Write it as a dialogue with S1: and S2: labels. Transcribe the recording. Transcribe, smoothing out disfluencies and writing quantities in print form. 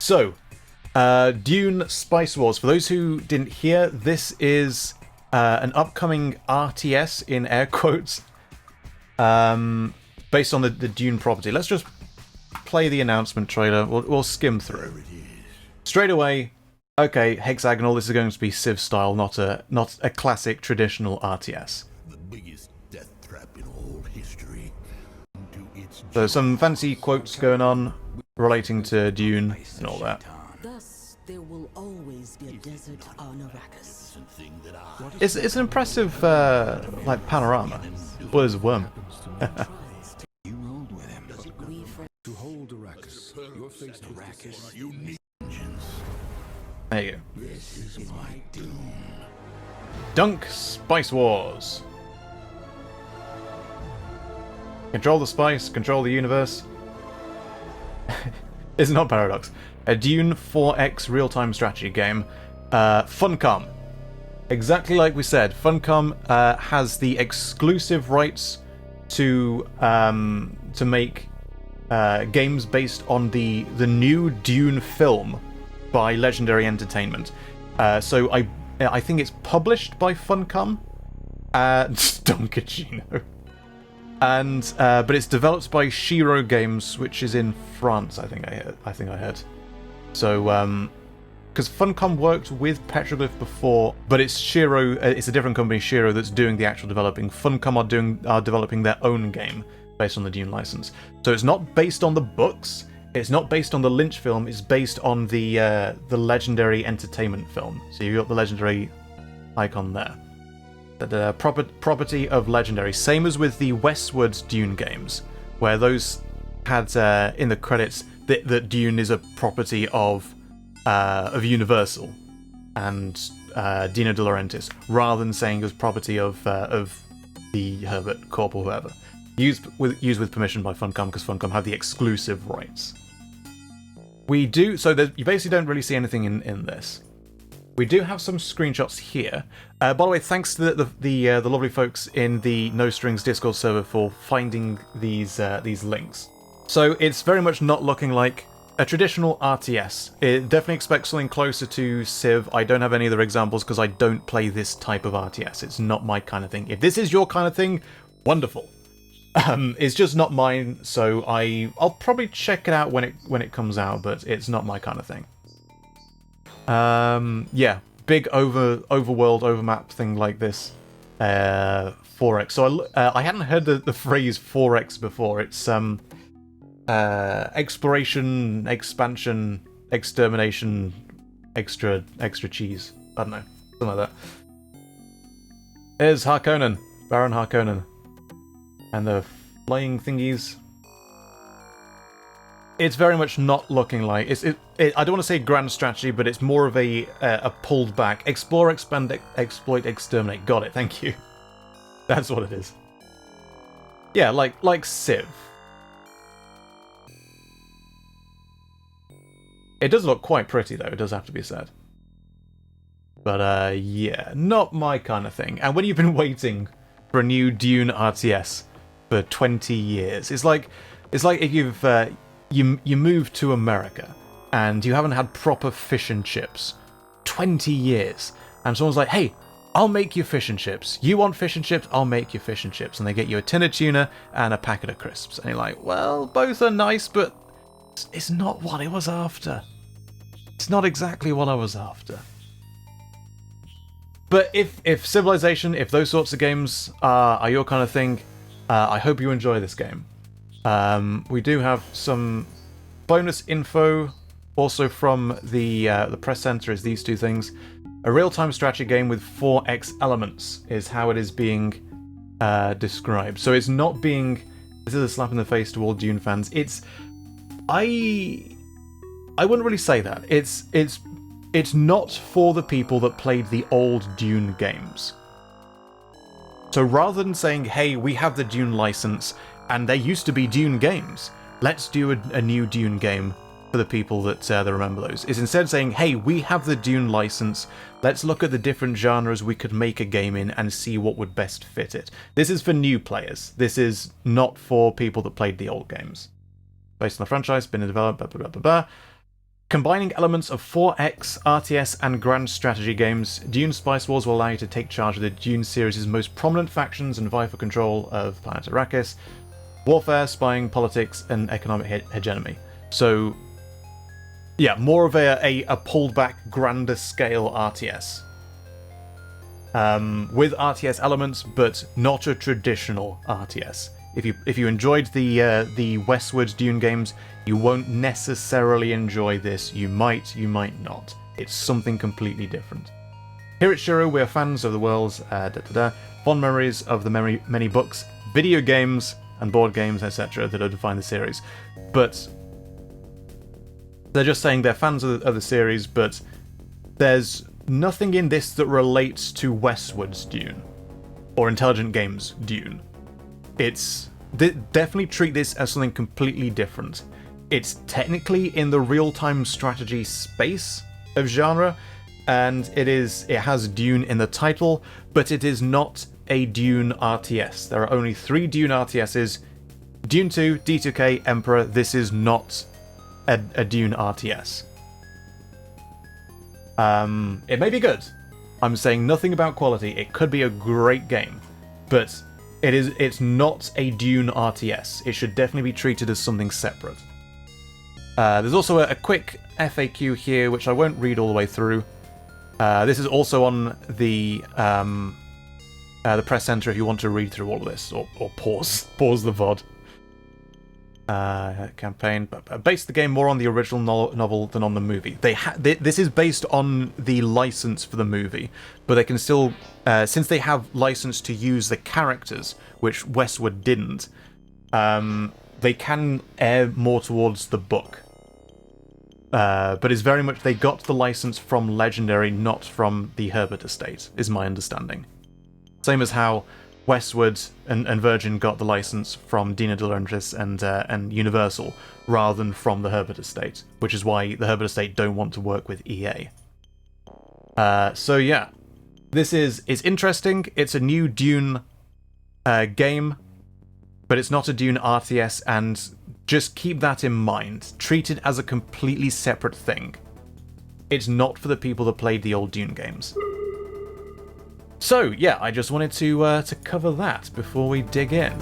S1: So, Dune Spice Wars. For those who didn't hear, this is an upcoming RTS, in air quotes, based on the Dune property. Let's just play the announcement trailer. We'll skim through. Straight away, okay, hexagonal, this is going to be Civ style, not a classic traditional RTS.
S2: The biggest death trap in all history.
S1: So some fancy quotes going on relating to Dune and all that.
S3: Thus, there will always be a desert on Arrakis.
S1: It's an impressive like panorama. What is a worm?
S4: You rolled with him. To hold Arrakis, your face to Arrakis.
S2: You need
S1: There you go.
S2: This is my doom.
S1: Dunk Spice Wars. Control the spice, control the universe. It's not Paradox. A Dune 4X real-time strategy game. Funcom. Exactly like we said, Funcom has the exclusive rights to make games based on the new Dune film by Legendary Entertainment. So I think it's published by Funcom. Donkagino. And but it's developed by Shiro Games, which is in France. I think I heard. So because Funcom worked with Petroglyph before, but it's Shiro. It's a different company, Shiro, that's doing the actual developing. Funcom are developing their own game based on the Dune license. So it's not based on the books. It's not based on the Lynch film. It's based on the Legendary Entertainment film. So you've got the Legendary icon there. The property of Legendary, same as with the Westward Dune games, where those had in the credits that Dune is a property of Universal and Dino De Laurentiis, rather than saying it was property of the Herbert Corp or whoever. Used with permission by Funcom, because Funcom have the exclusive rights. We do so that you basically don't really see anything in this. We do have some screenshots here. By the way, thanks to the lovely folks in the No Strings Discord server for finding these links. So it's very much not looking like a traditional RTS. It definitely expects something closer to Civ. I don't have any other examples because I don't play this type of RTS. It's not my kind of thing. If this is your kind of thing, wonderful. It's just not mine, so I'll probably check it out when it comes out, but it's not my kind of thing. Yeah, big overworld, overmap thing like this. 4X. So I hadn't heard the phrase 4X before. It's exploration, expansion, extermination, extra cheese. I don't know, something like that. Here's Harkonnen, Baron Harkonnen, and the flying thingies. It's very much not looking like I don't want to say grand strategy, but it's more of a pulled back explore, expand, exploit, exterminate. Got it. Thank you. That's what it is. Yeah, like Civ. It does look quite pretty though. It does have to be said. But yeah, not my kind of thing. And when you've been waiting for a new Dune RTS for 20 years, it's like if you've you moved to America and you haven't had proper fish and chips 20 years, and someone's like, hey, I'll make you fish and chips. You want fish and chips? I'll make you fish and chips. And they get you a tin of tuna and a packet of crisps. And you're like, well, both are nice, but it's not what I was after. It's not exactly what I was after. But if Civilization, if those sorts of games are your kind of thing, I hope you enjoy this game. We do have some bonus info also from the press center. Is these two things. A real-time strategy game with 4X elements is how it is being described. So it's not being... This is a slap in the face to all Dune fans. I wouldn't really say that. It's not for the people that played the old Dune games. So rather than saying, hey, we have the Dune license, and there used to be Dune games, let's do a new Dune game for the people that remember those, is instead saying, hey, we have the Dune license, let's look at the different genres we could make a game in and see what would best fit it. This is for new players. This is not for people that played the old games. Based on the franchise, been developed, blah, blah, blah, blah, blah. Combining elements of 4X, RTS, and grand strategy games, Dune Spice Wars will allow you to take charge of the Dune series' most prominent factions and vie for control of planet Arrakis, warfare, spying, politics, and economic hegemony. So, yeah, more of a pulled back, grander scale RTS. With RTS elements, but not a traditional RTS. If you enjoyed the Westward Dune games, you won't necessarily enjoy this. You might not. It's something completely different. Here at Shiro, we are fans of the world's fond memories of the many books, video games, and board games, etc. that have defined the series. But they're just saying they're fans of the series, but there's nothing in this that relates to Westward's Dune or Intelligent Games' Dune. Definitely treat this as something completely different. It's technically in the real-time strategy space of genre, and it has Dune in the title, but it is not a Dune RTS. There are only 3 Dune RTSs: Dune 2, D2K, Emperor. This is not a Dune RTS. It may be good. I'm saying nothing about quality. It could be a great game, but it's not a Dune RTS. It should definitely be treated as something separate. There's also a quick FAQ here, which I won't read all the way through. This is also on the press center if you want to read through all of this, or pause the VOD. Campaign, but based the game more on the original novel than on the movie. This is based on the license for the movie, but they can still, since they have license to use the characters, which Westward didn't, they can err more towards the book. But it's very much they got the license from Legendary, not from the Herbert estate, is my understanding. Same as how Westward and Virgin got the license from Dina De Laurentiis and Universal, rather than from the Herbert estate, which is why the Herbert estate don't want to work with EA. So yeah, it's interesting. It's a new Dune game, but it's not a Dune RTS, and just keep that in mind. Treat it as a completely separate thing. It's not for the people that played the old Dune games. So yeah, I just wanted to cover that before we dig in.